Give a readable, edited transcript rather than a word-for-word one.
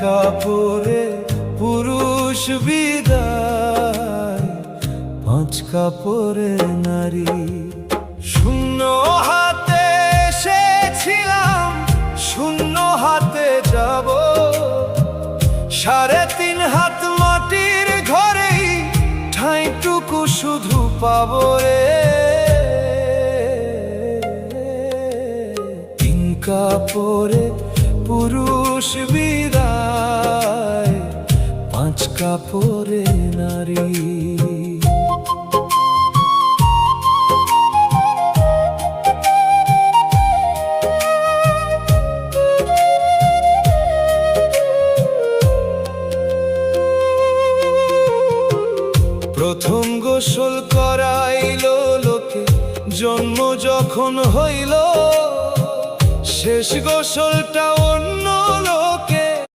কাপড়ে পুরুষ বিদায়, পাঁচ কাপড়ে নারী। শূন্য হাতে এসেছিলাম, শূন্য হাতে যাব, 3.5 হাত মাটির ঘরেই ঠাঁইটুকু শুধু পাবো রে। 3 কাপড়ে পুরুষ বিদায়, 5 কাপড়ে নারী। প্রথম গোসল করাইল লোকে জন্ম যখন হইল, শেষ গোসলটাও